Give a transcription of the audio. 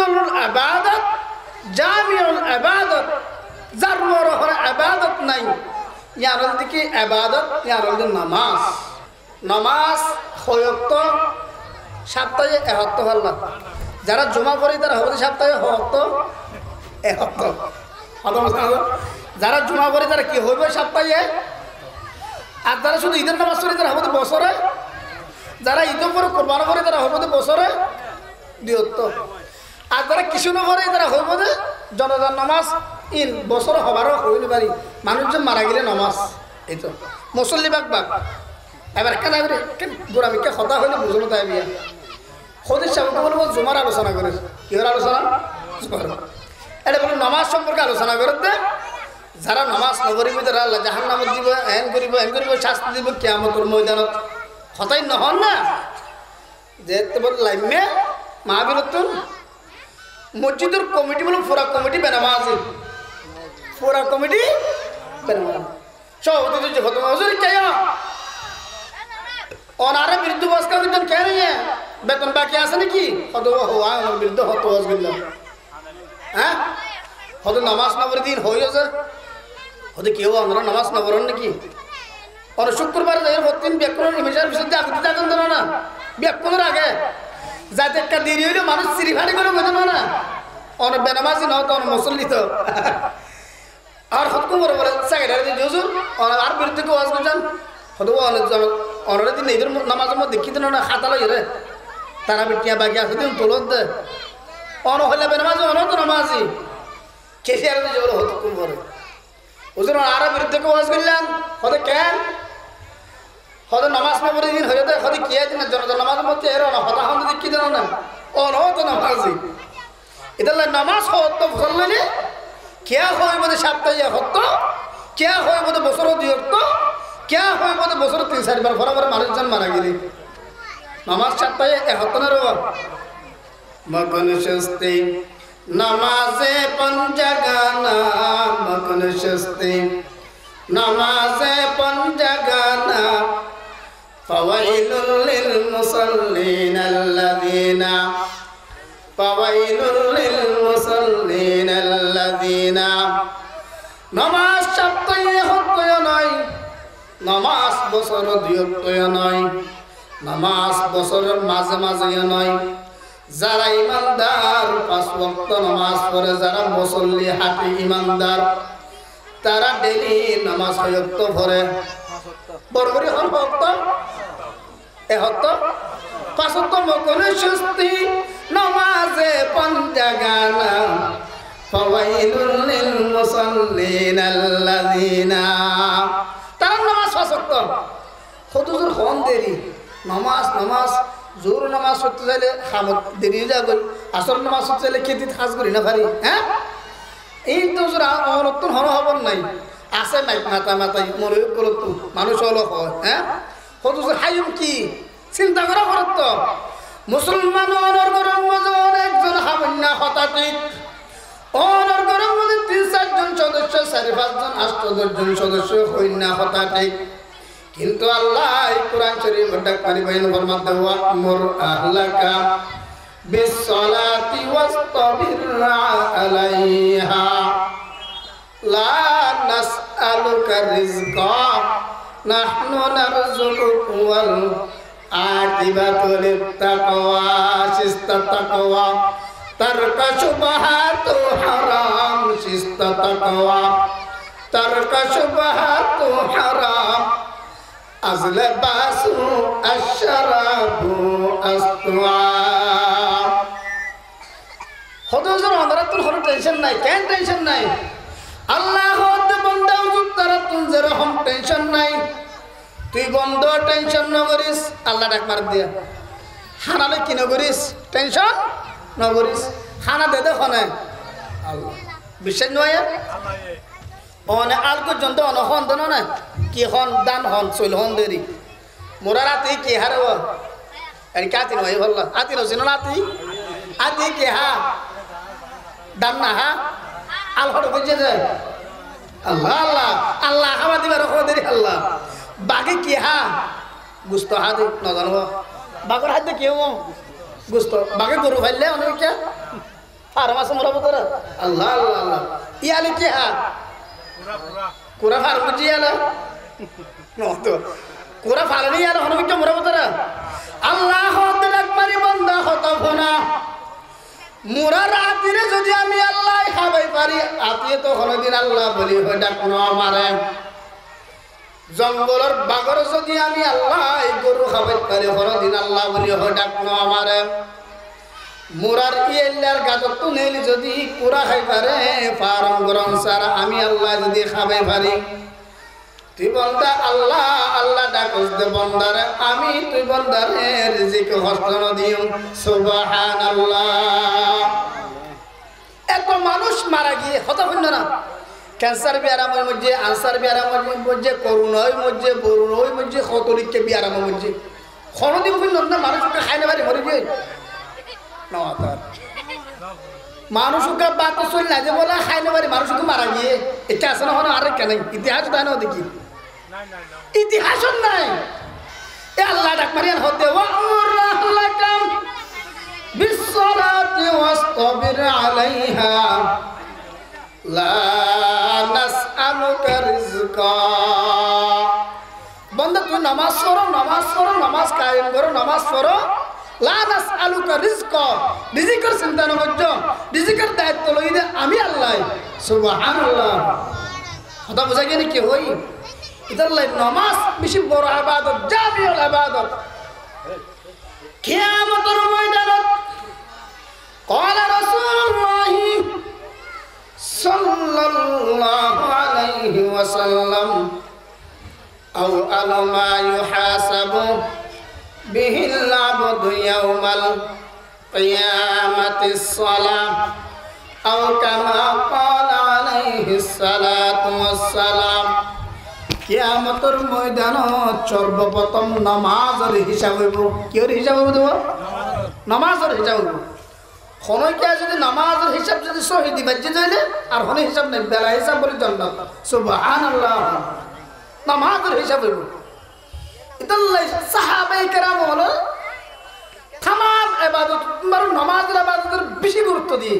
আফজলুল ইবাদত জামিউল ইবাদত যার বড় হরে ইবাদত নাই ইয়ার দিকে ইবাদত ইয়ার নামাজ নামাজ হয়তো সপ্তাহে এহত্ত হল্লা যারা জমা করে তারা হবে সপ্তাহে হয়তো এহত্ত যারা জমা করে তারা কি হইবে সপ্তাহে আর যারা শুধু ঈদের নামাজ পড়ে তারা হবে বছরে যারা ঈদ করে কোরবান করে তারা হবে বছরে দ্বিহত্ত আর যারা কিছু না করে তারা হইব যে জনজান নামাজ ইন বছর হবারও হইলে পারি মানুষজন মারা গেলে নামাজ এই তো মুসল্লি বাগ বাগ এবার কেন গোড়ামিকে কথা হইলে বুঝলো তাই বিয়া সদির সাহেবকে বলবো জুমার আলোচনা করে কিহর আলোচনা এটা বলে নামাজ সম্পর্কে আলোচনা করে দে যারা নামাজ নগরীব তারা আল্লাহ জাহান নামত দিব এন করিব শাস্তি দিব কিয়ামতের ময়দানত হতাই নহন না যে তোমার লাইমে মাহবিরতুন মসজিদের কমিটি বলে পুরা কমিটি বেনামা আছে পুরা কমিটি বেনামা সভাপতি যে খতম হুজুর কে অনারে বিরুদ্ধে বসকা দিতেন কে নিয়ে বেতন বাকি আছে নাকি কত হওয়া আমার বিরুদ্ধে হত হসগিল্ল হ্যাঁ হয়তো নামাজ না পড়ে দিন হয়ে আছে হয়তো কেউ আমরা নামাজ না পড়েন নাকি আর শুক্রবার যাই প্রতিদিন ব্যাকরণ ইমেজার বিশুদ্ধে আগে যাবেন জানো না ব্যাকরণের আগে যাতে একটা দেরি হইলে মানুষ চিরিফাড়ি করে বোঝে না অনেক বেনামাজি নাও তো অনেক মুসল্লি তো আর হতকু বড় বলে সেক্রেটারি হুজুর আর বিরুদ্ধে কেউ আজ করছেন হয়তো অনেক দিন ঈদের নামাজের মধ্যে দেখি দিন না খাতা লই রে তারা বিটিয়া বাকি আছে দিন তোলত দে অন হইলে বেনামাজি অন তো নামাজি কেসি আর যে হতকু বড় হুজুর আর বিরুদ্ধে কেউ আজ করলেন হয়তো কেন হয়তো নামাজ না পড়ে দিন হয়ে যায় হয়তো কি আছে না জনতা নামাজের মধ্যে এর না হতা হন দেখি দিন না অন হতো নামাজি এটা নামাজ হতো ফসল লইলে কেয়া হয় বোধ সপ্তাহে হতো কেয়া হয় বোধ বছর দুইত্ব কেয়া হয় বোধ বছর 3-4 বার বরাবর মানুষজন মারা গেলে নামাজ সপ্তাহে হতো না রোয়া মগন শস্তি নামাজে পঞ্জাগানা মগন শস্তি নামাজে পঞ্জাগানা ফাওয়াইলুল লিল মুসাল্লিন আল্লাযিনা ফাওয়াইলুল লিল মুসাল্লিন আল্লাযিনা নামাজ সপ্তাহে হত্যা নয় নামাজ বছর দুইত্ব নয় নামাজ বছরের মাঝে মাঝে নয় যারা ইমানদার 5 ওয়াক্ত নামাজ পড়ে যারা মুসল্লি হাঁটি ইমানদার তারা ডেইলি নামাজ হয়তো পড়ে বড়বড়ি হল ভক্ত এ হত 5 ওয়াক্ত মকনে সুস্তি নামাজে পঞ্জাগানা ফাওয়াইলুল লিল মুসাল্লিন আল্লাযিনা তারা নামাজ 5 ওয়াক্ত হুজুর হন দেরি নামাজ জোর নামাজ পড়তে চাইলে খামত দেরি যা গেল আসর নামাজ পড়তে চাইলে খেতে খাস করি না পারি হ্যাঁ এই তো নতুন হন খবর নাই আছে মাতাই মনে করত মানুষ হলো হয় হ্যাঁ হতুসুর হাইম কি চিন্তা করা করত মুসলমান অনর গরম মজা অনেকজন হামন্যা হতাতিক অনর গরম মধ্যে 3-4 জন সদস্য 4-5 জন 8-10 জন সদস্য হইনা হতাতিক কিন্তু আল্লাহ কোরআন শরীফ ডাক পারি বাইন ফরমাতে ওয়া আমর আহলাকা বিসসালাতি ওয়াসতাবির আলাইহা লা নাসআলুকা রিজকা নাহনু নারযুকুকা ওয়াল আকিবাতু লিত্তাকওয়া শিস্তাত তাকওয়া তারকা শুবহাতু হারাম শিস্তাত তাকওয়া তারকা শুবহাতু হারাম আজলাবাসু আশরাবু আস্তুয়া হদজর আমরাতুল হর টেনশন নাই কেন টেনশন নাই আল্লাহ হদ বন্দা হুজুর তারা তুন যেরকম টেনশন নাই তুই বন্ধ টেনশন ন করিস আল্লাহ ডাক মার দিয়া হানালে কি ন করিস টেনশন ন করিস খানা দে দে খনে আল্লাহ বিশ্বাস নয় অনে আলকো জন্ত অনখন দন না কি হন দান হন চল হন দেরি মোরা রাতে কি হারব এর কাতি নয় বললা আতি নছিন রাতি আতি কি হা দান না হা আল হড় বুঝে যায় আল্লাহ আল্লাহ আল্লাহ হাওয়া দিবার হো দেরি আল্লাহ বাকি কি হা গুস্ত হা দে না জানো বাগর হাতে কি হো গুস্ত বাকি গরু ফাইলে অনেক কে আর মাসে মোরা বতরা আল্লাহ আল্লাহ আল্লাহ ইয়ালি কি হা কুরা ফার বুঝি আলা নতো কুরা ফালনি আলা হন কি মোরা বতরা আল্লাহ হতে একবারই বান্দা হতো ফোনা মোরা রাতিরে যদি আমি আল্লাহ খাবাই পারি আতিয়ে তো কোনদিন আল্লাহ বলি হয় ডাকনো আমারে জঙ্গলের বাগর যদি আমি আল্লাহ গরু খাবাই পারি কোনদিন আল্লাহ বলি হয় ডাকনো আমারে মোরার ইয়েলার গাজত তো নেই যদি পুরা খাই পারে ফারম গরম সারা আমি আল্লাহ যদি খাবাই পারি তুই বন্দা আল্লাহ আল্লাহ ডাকস দে বন্দারে আমি তুই বন্দারে রিজিক হস্ত দিও সুবহানাল্লাহ এত মানুষ মারা গিয়ে হতা হইল না ক্যান্সার বিয়ারামের মধ্যে আনসার বিয়ারামের মধ্যে করুণার মধ্যে বরুণের মধ্যে খতরিককে বিয়ারামের মধ্যে কোনদিন হইল না মানুষকে খাই না পারি মরে যায় মানুষকে বাত চল না যে বলে খাই না পারি মানুষকে মারা গিয়ে এটা আছে না আর কেন ইতিহাস তাই না দেখি ইতিহাস নাই এ আল্লাহ ডাক মারিয়ান হতে ওয়ারাহলাকাম বিসসালাতি ওয়াসতাবির আলাইহা লা নাসআলুকা রিজকা বন্দা তুই নামাজ পড়ো নামাজ কায়েম করো নামাজ পড়ো লা নাসআলুকা রিজকা রিজিকের চিন্তা না করছো রিজিকের দায়িত্ব লই দে আমি আল্লাহ সুবহানাল্লাহ কথা বুঝা গেনি কি হই ইদার লাই নামাজ বেশি বড় ইবাদত জামিউল ইবাদত কিয়ামতের ময়দানত قال رسول الله صلى الله عليه وسلم أول ما يحاسب به العبد يوم القيامة الصلاة أو كما قال عليه الصلاة والسلام কিয়ামতের ময়দানত সর্বপ্রথম নামাজের হিসাব হইব কির হিসাব হইব দেব নামাজের হিসাব হইব খনকে যদি নামাজের হিসাব যদি শহীদি বাজ্যে যাইলে আর হনে হিসাব নাই বেলা হিসাব বলে জান্নাত সুবহানাল্লাহ নামাজের হিসাব হইব ইতাল্লাহ সাহাবায়ে কেরাম হলো तमाम इबादत नामाज इबादतेर बेশি গুরুত্ব দিয়ে